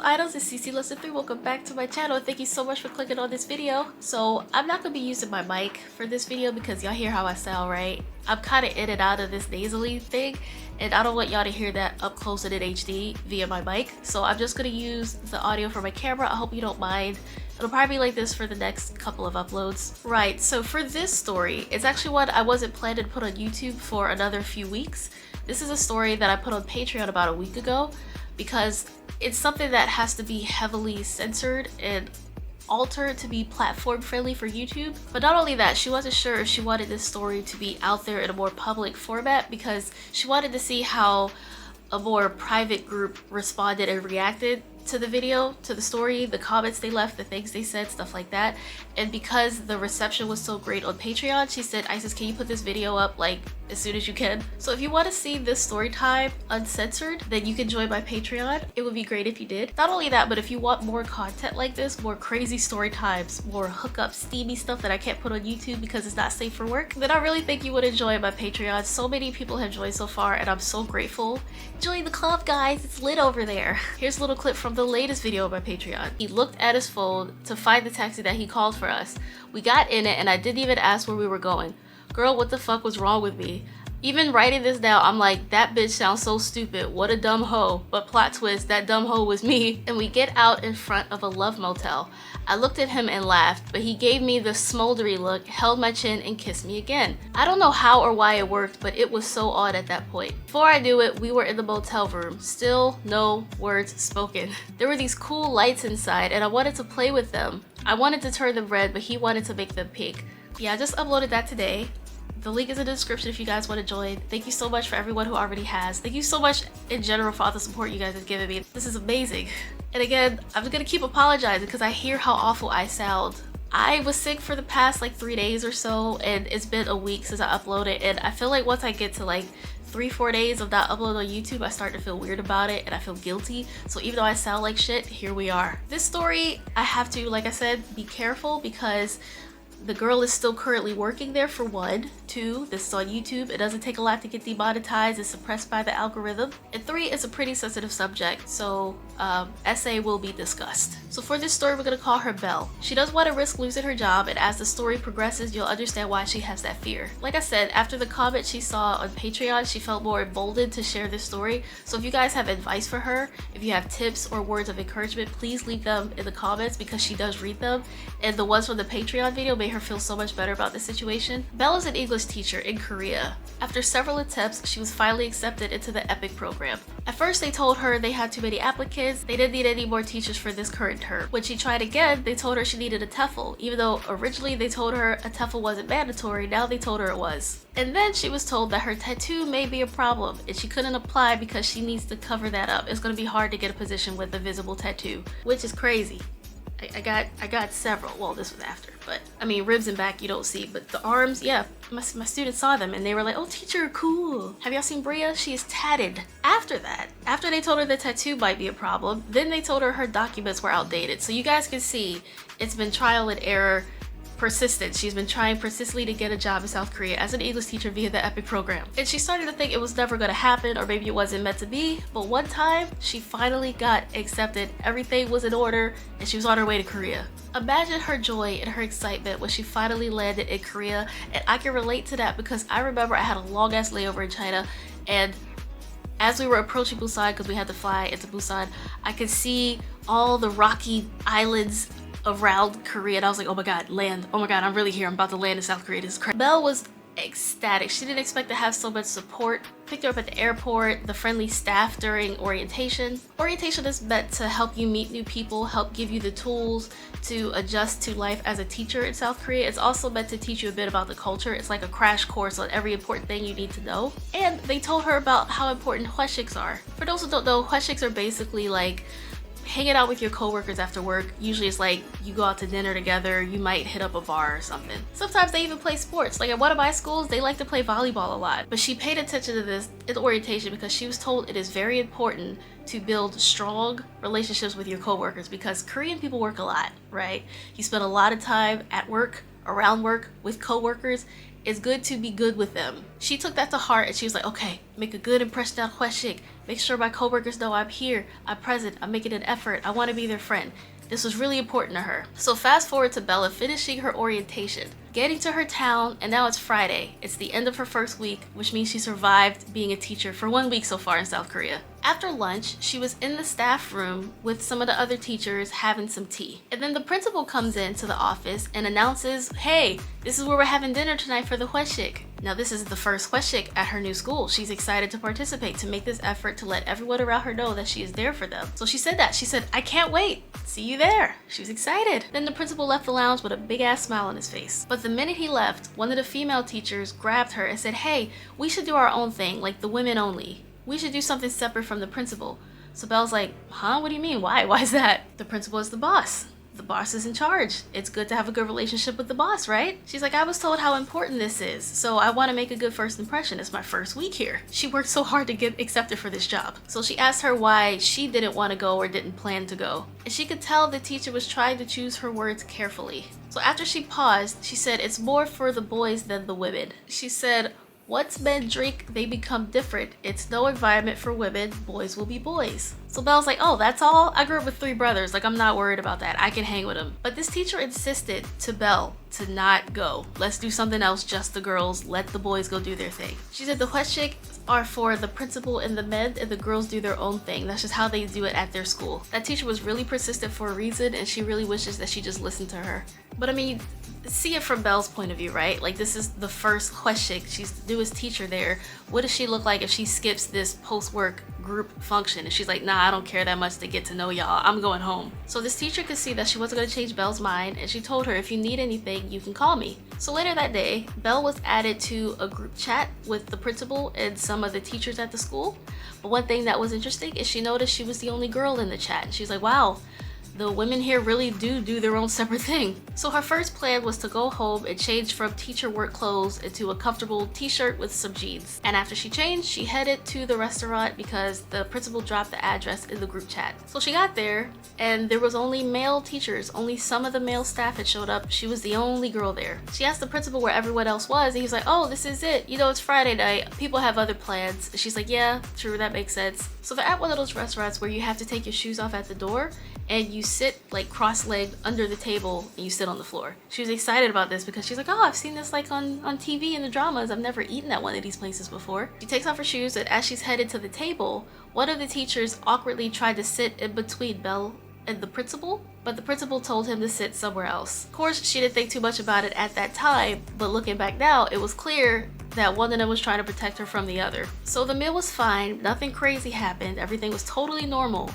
up, idols? It's S3xually. Welcome back to my channel. Thank you so much for clicking on this video. So I'm not gonna be using my mic for this video because y'all hear how I sound, right? I'm kind of in and out of this nasally thing, and I don't want y'all to hear that up close and in HD via my mic. So I'm just gonna use the audio for my camera. I hope you don't mind. It'll probably be like this for the next couple of uploads. Right, so for this story, it's actually one I wasn't planning to put on YouTube for another few weeks. This is a story that I put on Patreon about a week ago because it's something that has to be heavily censored and altered to be platform friendly for YouTube. But not only that, she wasn't sure if she wanted this story to be out there in a more public format because she wanted to see how a more private group responded and reacted to the video, to the story, the comments they left, the things they said, stuff like that. And because the reception was so great on Patreon, she said, Isis, can you put this video up like as soon as you can? So if you want to see this story time uncensored, then you can join my Patreon. It would be great if you did. Not only that, but if you want more content like this, more crazy story times, more hookup steamy stuff that I can't put on YouTube because it's not safe for work, then I really think you would enjoy my Patreon. So many people have joined so far and I'm so grateful. Join the club, guys. It's lit over there. Here's a little clip from the latest video of my Patreon. He looked at his phone to find the taxi that he called for us. We got in it and I didn't even ask where we were going. Girl, what the fuck was wrong with me? Even writing this down, I'm like, that bitch sounds so stupid. What a dumb hoe. But plot twist, that dumb hoe was me. And we get out in front of a love motel. I looked at him and laughed, but he gave me the smoldery look, held my chin, and kissed me again. I don't know how or why it worked, but it was so odd at that point. Before I knew it, we were in the motel room. Still no words spoken. There were these cool lights inside, and I wanted to play with them. I wanted to turn them red, but he wanted to make them pink. Yeah, I just uploaded that today. The link is in the description if you guys want to join. Thank you so much for everyone who already has. Thank you so much in general for all the support you guys have given me. This is amazing. And again, I'm gonna keep apologizing because I hear how awful I sound. I was sick for the past like 3 days or so, and it's been a week since I uploaded, and I feel like once I get to like 3-4 days of not uploading on YouTube, I start to feel weird about it and I feel guilty. So even though I sound like shit, here we are. This story, I have to, like I said, be careful because the girl is still currently working there, for one. 2, this is on YouTube. It doesn't take a lot to get demonetized and suppressed by the algorithm. And 3, it's a pretty sensitive subject, so essay will be discussed. So for this story, we're gonna call her Belle. She doesn't want to risk losing her job, and as the story progresses, you'll understand why she has that fear. Like I said, after the comment she saw on Patreon, she felt more emboldened to share this story. So if you guys have advice for her, if you have tips or words of encouragement, please leave them in the comments because she does read them. And the ones from the Patreon video made her feel so much better about the situation. Belle is an English teacher in Korea. After several attempts, she was finally accepted into the EPIC program. At first, they told her they had too many applicants, they didn't need any more teachers for this current term. When she tried again, they told her she needed a TEFL, even though originally they told her a TEFL wasn't mandatory, now they told her it was. And then she was told that her tattoo may be a problem and she couldn't apply because she needs to cover that up. It's gonna be hard to get a position with a visible tattoo, which is crazy. I got several. Well, this was after, but I mean, ribs and back you don't see, but the arms, yeah, my students saw them and they were like, oh, teacher, cool. Have y'all seen Bria? She is tatted. After that, after they told her the tattoo might be a problem, then they told her her documents were outdated. So you guys can see it's been trial and error. Persistent. She's been trying persistently to get a job in South Korea as an English teacher via the EPIC program. And she started to think it was never going to happen, or maybe it wasn't meant to be, but one time she finally got accepted. Everything was in order and she was on her way to Korea. Imagine her joy and her excitement when she finally landed in Korea, and I can relate to that because I remember I had a long ass layover in China, and as we were approaching Busan, because we had to fly into Busan, I could see all the rocky islands around Korea, and I was like, oh my god, land. Oh my god, I'm really here. I'm about to land in South Korea. This is crazy. Belle was ecstatic. She didn't expect to have so much support. Picked her up at the airport, the friendly staff during orientation. Orientation is meant to help you meet new people, help give you the tools to adjust to life as a teacher in South Korea. It's also meant to teach you a bit about the culture. It's like a crash course on every important thing you need to know. And they told her about how important hesiks are. For those who don't know, hesiks are basically like hanging out with your coworkers after work. Usually it's like you go out to dinner together, you might hit up a bar or something. Sometimes they even play sports. Like at one of my schools, they like to play volleyball a lot. But she paid attention to this in orientation because she was told it is very important to build strong relationships with your coworkers because Korean people work a lot, right? You spend a lot of time at work, around work, with coworkers, It's good to be good with them. She took that to heart and she was like, okay, make a good impression on hesik. Make sure my coworkers know I'm here, I'm present, I'm making an effort, I want to be their friend. This was really important to her. So fast forward to Bella finishing her orientation, getting to her town, and now it's Friday. It's the end of her first week, which means she survived being a teacher for 1 week so far in South Korea. After lunch, she was in the staff room with some of the other teachers having some tea. And then the principal comes into the office and announces, hey, this is where we're having dinner tonight for the hesik. Now this is the first hesik at her new school. She's excited to participate, to make this effort to let everyone around her know that she is there for them. So she said that. She said, I can't wait. See you there. She was excited. Then the principal left the lounge with a big ass smile on his face. But the minute he left, one of the female teachers grabbed her and said, hey, we should do our own thing, like the women only. We should do something separate from the principal. So Belle's like, huh? What do you mean? Why? Why is that? The principal is the boss. The boss is in charge. It's good to have a good relationship with the boss, right? She's like, I was told how important this is, so I want to make a good first impression. It's my first week here. She worked so hard to get accepted for this job. So she asked her why she didn't want to go or didn't plan to go. And she could tell the teacher was trying to choose her words carefully. So after she paused, she said, it's more for the boys than the women. She said, once men drink, they become different. It's no environment for women. Boys will be boys. So Belle's like, oh, that's all? I grew up with 3 brothers. Like, I'm not worried about that. I can hang with them. But this teacher insisted to Belle to not go. Let's do something else, just the girls. Let the boys go do their thing. She said the hesik are for the principal and the men, and the girls do their own thing. That's just how they do it at their school. That teacher was really persistent for a reason, and she really wishes that she just listened to her. But I mean, see it from Belle's point of view, right? Like, this is the first hesik. She's the newest teacher there. What does she look like if she skips this post-work group function? And she's like, nah, I don't care that much to get to know y'all. I'm going home. So this teacher could see that she wasn't going to change Belle's mind, and she told her, if you need anything, you can call me. So later that day, Belle was added to a group chat with the principal and some of the teachers at the school. But one thing that was interesting is she noticed she was the only girl in the chat. And she's like, wow, the women here really do their own separate thing. So her first plan was to go home and change from teacher work clothes into a comfortable t-shirt with some jeans. And after she changed, she headed to the restaurant because the principal dropped the address in the group chat. So she got there and there was only male teachers. Only some of the male staff had showed up. She was the only girl there. She asked the principal where everyone else was, and he's like, oh, this is it. You know, it's Friday night. People have other plans. And she's like, yeah, true, that makes sense. So they're at one of those restaurants where you have to take your shoes off at the door and you sit like cross-legged under the table and you sit on the floor. She was excited about this because she's like, oh, I've seen this like on TV in the dramas. I've never eaten at one of these places before. She takes off her shoes, and as she's headed to the table, one of the teachers awkwardly tried to sit in between Belle and the principal, but the principal told him to sit somewhere else. Of course, she didn't think too much about it at that time, but looking back now, it was clear that one of them was trying to protect her from the other. So the meal was fine, nothing crazy happened, everything was totally normal.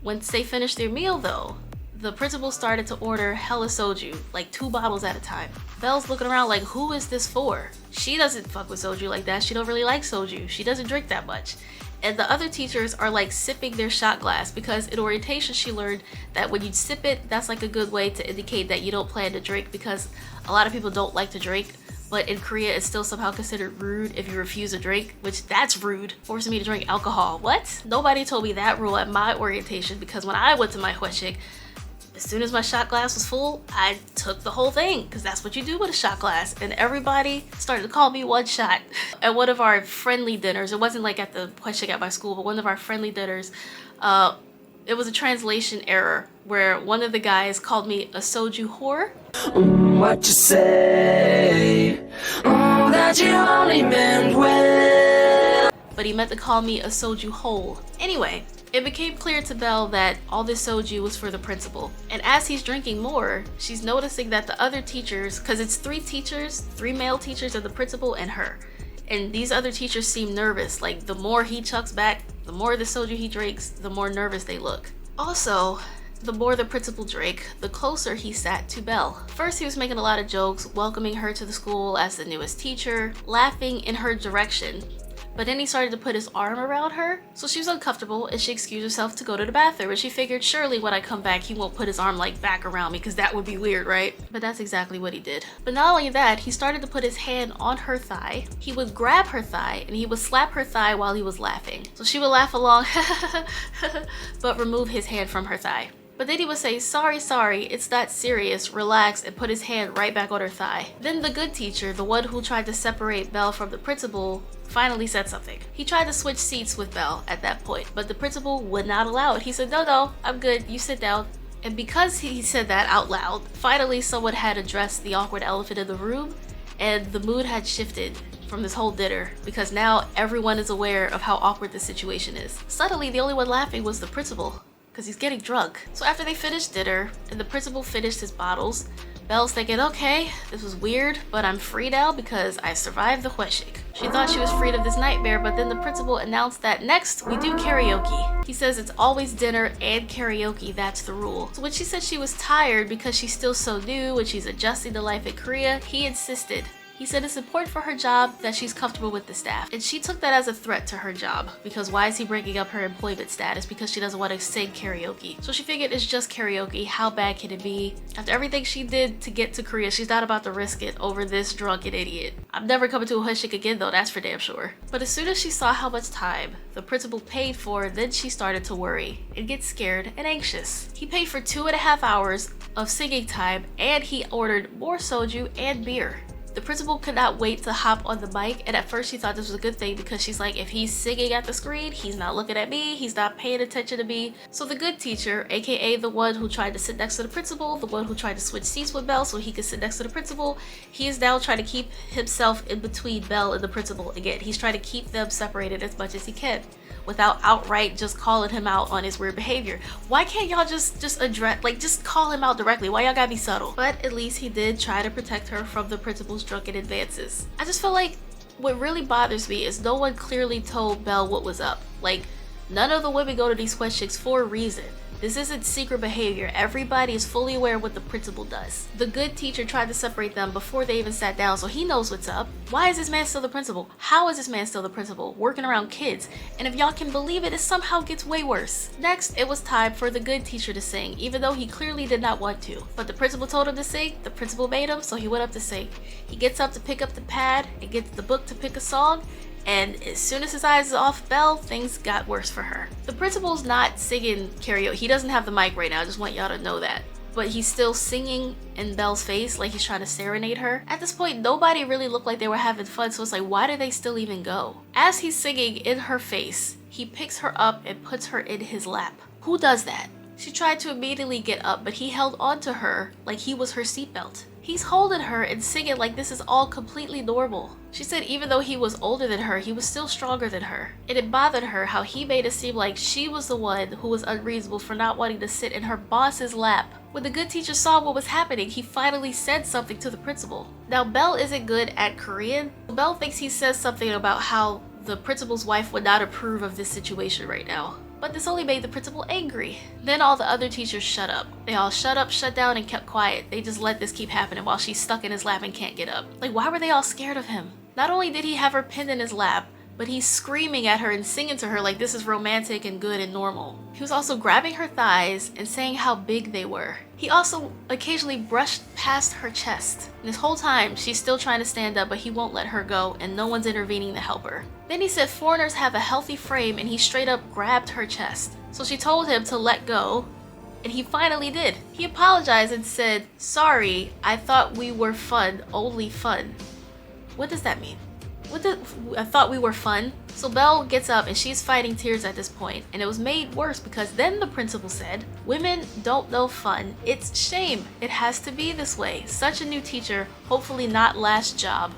Once they finished their meal though, the principal started to order hella soju, like 2 bottles at a time. Belle's looking around like, who is this for? She doesn't fuck with soju like that. She don't really like soju. She doesn't drink that much. And the other teachers are like sipping their shot glass because in orientation she learned that when you sip it, that's like a good way to indicate that you don't plan to drink, because a lot of people don't like to drink. But in Korea, it's still somehow considered rude if you refuse a drink, which that's rude, forcing me to drink alcohol. What? Nobody told me that rule at my orientation, because when I went to my hesik, as soon as my shot glass was full, I took the whole thing, because that's what you do with a shot glass. And everybody started to call me one shot. At one of our friendly dinners, it wasn't like at the hesik at my school, but one of our friendly dinners, it was a translation error where one of the guys called me a soju whore. What you say? That you only meant well. But he meant to call me a soju hole. Anyway, it became clear to Belle that all this soju was for the principal. And as he's drinking more, she's noticing that the other teachers, because it's 3 teachers, 3 male teachers, and the principal and her. And these other teachers seem nervous. Like, the more he chucks back, the more the soju he drinks, the more nervous they look. Also, the more the principal drank, the closer he sat to Belle. First, he was making a lot of jokes, welcoming her to the school as the newest teacher, laughing in her direction. But then he started to put his arm around her, so she was uncomfortable and she excused herself to go to the bathroom, and she figured surely when I come back he won't put his arm like back around me, because that would be weird, right? But that's exactly what he did. But not only that, he started to put his hand on her thigh. He would grab her thigh and he would slap her thigh while he was laughing. So she would laugh along but remove his hand from her thigh. But then he would say, sorry, it's not serious, relax, and put his hand right back on her thigh. Then the good teacher, the one who tried to separate Belle from the principal, finally said something. He tried to switch seats with Belle at that point, but the principal would not allow it. He said, no, I'm good, you sit down. And because he said that out loud, finally someone had addressed the awkward elephant in the room, and the mood had shifted from this whole dinner because now everyone is aware of how awkward the situation is. Suddenly, the only one laughing was the principal because he's getting drunk. So after they finished dinner and the principal finished his bottles, Belle's thinking, okay, this was weird, but I'm free now because I survived the hesik. She thought she was freed of this nightmare, but then the principal announced that next we do karaoke. He says it's always dinner and karaoke, that's the rule. So when she said she was tired because she's still so new and she's adjusting to life in Korea, he insisted. He said it's important for her job that she's comfortable with the staff. And she took that as a threat to her job because why is he bringing up her employment status? Because she doesn't want to sing karaoke. So she figured it's just karaoke. How bad can it be? After everything she did to get to Korea, she's not about to risk it over this drunken idiot. I'm never coming to a hesik again though, that's for damn sure. But as soon as she saw how much time the principal paid for, then she started to worry and get scared and anxious. He paid for 2.5 hours of singing time and he ordered more soju and beer. The principal could not wait to hop on the mic, and at first she thought this was a good thing because she's like, if he's singing at the screen, he's not looking at me, he's not paying attention to me. So the good teacher, aka the one who tried to sit next to the principal, the one who tried to switch seats with Belle so he could sit next to the principal, he is now trying to keep himself in between Belle and the principal again. He's trying to keep them separated as much as he can without outright just calling him out on his weird behavior. Why can't y'all just address, like, just call him out directly? Why y'all gotta be subtle? But at least he did try to protect her from the principal's drunken advances. I just feel like what really bothers me is no one clearly told Belle what was up. Like, none of the women go to these hesiks for a reason. This isn't secret behavior. Everybody is fully aware of what the principal does. The good teacher tried to separate them before they even sat down, so he knows what's up. Why is this man still the principal? How is this man still the principal? Working around kids. And if y'all can believe it, it somehow gets way worse. Next, it was time for the good teacher to sing, even though he clearly did not want to. But the principal told him to sing, the principal made him, so he went up to sing. He gets up to pick up the pad and gets the book to pick a song, and as soon as his eyes is off Belle, things got worse for her. The principal's not singing karaoke. He doesn't have the mic right now, I just want y'all to know that. But he's still singing in Belle's face like he's trying to serenade her. At this point, nobody really looked like they were having fun, so it's like, why did they still even go? As he's singing in her face, he picks her up and puts her in his lap. Who does that? She tried to immediately get up, but he held on to her like he was her seatbelt. He's holding her and singing like this is all completely normal. She said even though he was older than her, he was still stronger than her. And it bothered her how he made it seem like she was the one who was unreasonable for not wanting to sit in her boss's lap. When the good teacher saw what was happening, he finally said something to the principal. Now, Belle isn't good at Korean. Belle thinks he says something about how the principal's wife would not approve of this situation right now. But this only made the principal angry. Then all the other teachers shut up. They all shut up, shut down, and kept quiet. They just let this keep happening while she's stuck in his lap and can't get up. Like, why were they all scared of him? Not only did he have her pinned in his lap, but he's screaming at her and singing to her like this is romantic and good and normal. He was also grabbing her thighs and saying how big they were. He also occasionally brushed past her chest. And this whole time, she's still trying to stand up, but he won't let her go, and no one's intervening to help her. Then he said foreigners have a healthy frame, and he straight up grabbed her chest. So she told him to let go, and he finally did. He apologized and said, sorry, I thought we were fun, only fun. What does that mean? I thought we were fun. So Belle gets up and she's fighting tears at this point, and it was made worse because then the principal said, women don't know fun. It's shame. It has to be this way. Such a new teacher, hopefully not last job.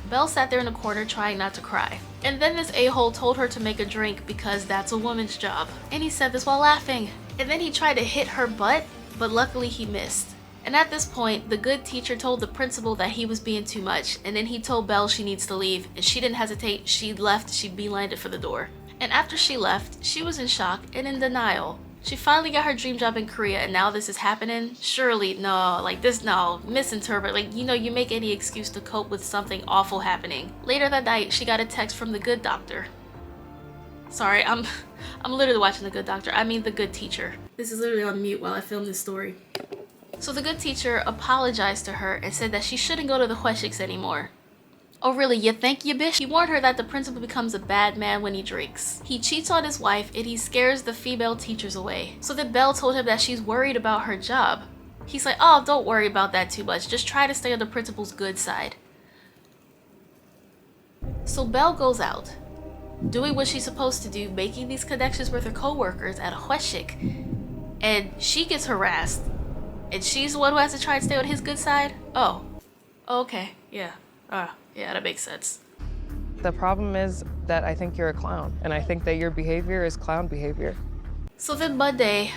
Belle sat there in a corner trying not to cry. And then this a-hole told her to make a drink because that's a woman's job. And he said this while laughing. And then he tried to hit her butt, but luckily he missed. And at this point, the good teacher told the principal that he was being too much, and then he told Belle she needs to leave, and she didn't hesitate. She left, she beelined it for the door. And after she left, she was in shock and in denial. She finally got her dream job in Korea, and now this is happening? Surely, no, like this, no, misinterpret. Like, you know, you make any excuse to cope with something awful happening. Later that night, she got a text from the good doctor. Sorry, I'm literally watching The Good Doctor. I mean, The Good Teacher. This is literally on mute while I film this story. So the good teacher apologized to her and said that she shouldn't go to the hesiks anymore. Oh really, you think you bitch? He warned her that the principal becomes a bad man when he drinks. He cheats on his wife and he scares the female teachers away. So then Belle told him that she's worried about her job. He's like, oh, don't worry about that too much. Just try to stay on the principal's good side. So Belle goes out, doing what she's supposed to do, making these connections with her co-workers at a hesik, and she gets harassed, and she's the one who has to try and stay on his good side? Oh, okay, yeah, yeah, that makes sense. The problem is that I think you're a clown, and I think that your behavior is clown behavior. So then Monday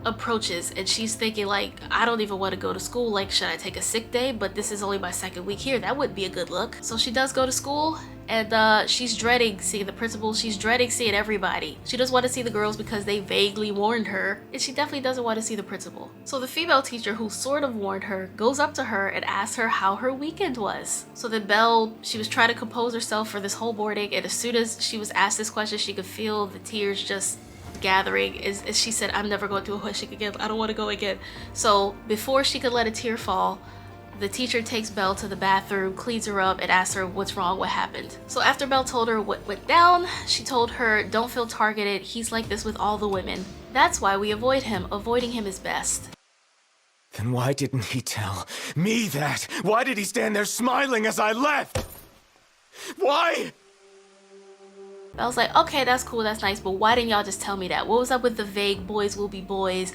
approaches, and she's thinking like, I don't even want to go to school, like should I take a sick day? But this is only my second week here, that wouldn't be a good look. So she does go to school, and she's dreading seeing the principal, she's dreading seeing everybody. She doesn't want to see the girls because they vaguely warned her, and she definitely doesn't want to see the principal. So the female teacher who sort of warned her goes up to her and asks her how her weekend was. So then Belle, she was trying to compose herself for this whole morning, and as soon as she was asked this question, she could feel the tears just gathering. As she said, I'm never going to a hesik again, I don't want to go again. So before she could let a tear fall, the teacher takes Belle to the bathroom, cleans her up, and asks her what's wrong, what happened. So after Belle told her what went down, she told her, don't feel targeted, he's like this with all the women. That's why we avoid him. Avoiding him is best. Then why didn't he tell me that? Why did he stand there smiling as I left? Why? Belle's like, okay, that's cool, that's nice, but why didn't y'all just tell me that? What was up with the vague boys will be boys?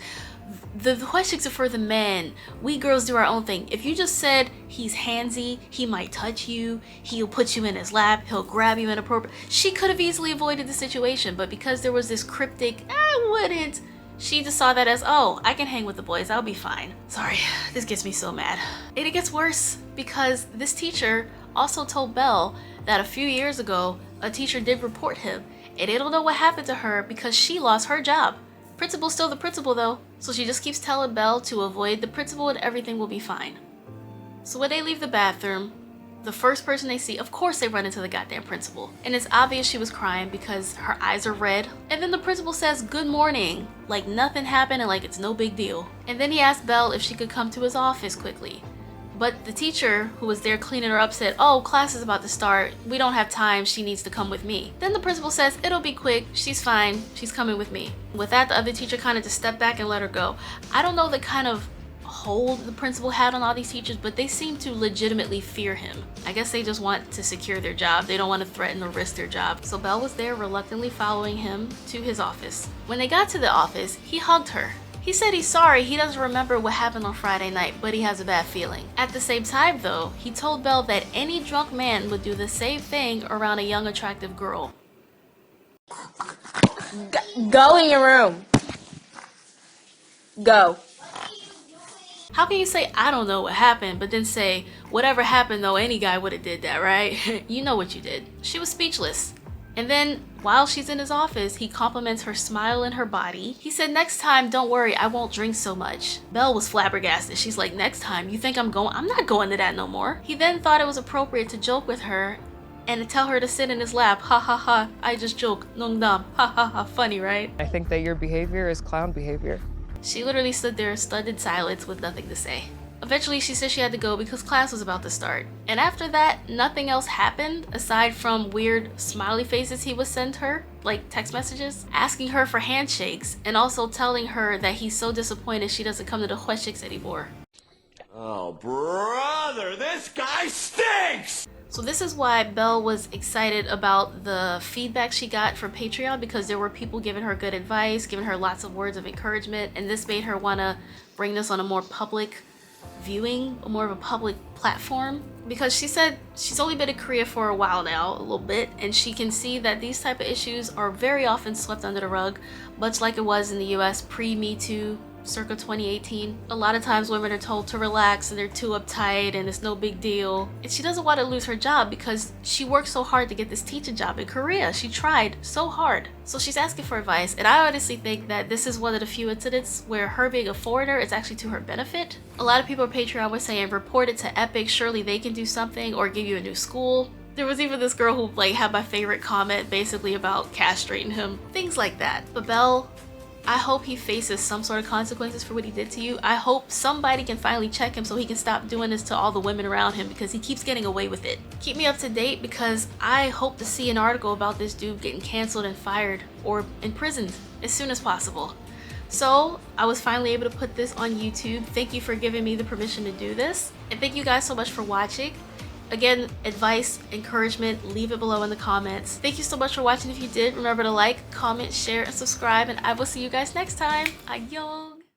The hesiks are for the men. We girls do our own thing. If you just said he's handsy, he might touch you, he'll put you in his lap, he'll grab you inappropriate, she could have easily avoided the situation, but because there was this cryptic, I wouldn't, she just saw that as, oh, I can hang with the boys, I'll be fine. Sorry, this gets me so mad. And it gets worse because this teacher also told Belle that a few years ago, a teacher did report him, and they don't know what happened to her because she lost her job. Principal's still the principal though, so she just keeps telling Belle to avoid the principal and everything will be fine. So when they leave the bathroom, the first person they see, of course they run into the goddamn principal. And it's obvious she was crying because her eyes are red. And then the principal says, good morning, like nothing happened and like it's no big deal. And then he asked Belle if she could come to his office quickly. But the teacher who was there cleaning her up said, oh, class is about to start, we don't have time, she needs to come with me. Then the principal says, it'll be quick, she's fine, she's coming with me. With that, the other teacher kind of just stepped back and let her go. I don't know the kind of hold the principal had on all these teachers, but they seem to legitimately fear him. I guess they just want to secure their job, they don't want to threaten or risk their job. So Belle was there reluctantly following him to his office. When they got to the office, he hugged her. He said he's sorry, he doesn't remember what happened on Friday night, but he has a bad feeling. At the same time though, he told Belle that any drunk man would do the same thing around a young attractive girl. Go in your room. Go. How can you say, I don't know what happened, but then say, whatever happened though, any guy would have did that, right? You know what you did. She was speechless. And then, while she's in his office, he compliments her smile and her body. He said, next time, don't worry, I won't drink so much. Belle was flabbergasted. She's like, next time, you think I'm not going to that no more. He then thought it was appropriate to joke with her and to tell her to sit in his lap. Ha ha ha, I just joke, nung dam, ha ha ha, funny, right? I think that your behavior is clown behavior. She literally stood there stunned in silence with nothing to say. Eventually, she said she had to go because class was about to start. And after that, nothing else happened aside from weird smiley faces he would send her, like text messages, asking her for handshakes, and also telling her that he's so disappointed she doesn't come to the hesiks anymore. Oh, brother, this guy stinks! So this is why Belle was excited about the feedback she got from Patreon, because there were people giving her good advice, giving her lots of words of encouragement, and this made her want to bring this on a more public viewing, more of a public platform, because she said she's only been in Korea for a while now, a little bit, and she can see that these type of issues are very often swept under the rug, much like it was in the US pre-Me Too, circa 2018. A lot of times women are told to relax and they're too uptight and it's no big deal. And she doesn't want to lose her job because she worked so hard to get this teaching job in Korea. She tried so hard. So she's asking for advice, and I honestly think that this is one of the few incidents where her being a foreigner is actually to her benefit. A lot of people on Patreon were saying report it to Epic, surely they can do something or give you a new school. There was even this girl who like had my favorite comment basically about castrating him, things like that. But Belle I hope he faces some sort of consequences for what he did to you. I hope somebody can finally check him so he can stop doing this to all the women around him, because he keeps getting away with it. Keep me up to date, because I hope to see an article about this dude getting canceled and fired or imprisoned as soon as possible. So I was finally able to put this on YouTube. Thank you for giving me the permission to do this. And thank you guys so much for watching. Again, advice, encouragement, leave it below in the comments. Thank you so much for watching. If you did, remember to like, comment, share, and subscribe. And I will see you guys next time. Annyeong!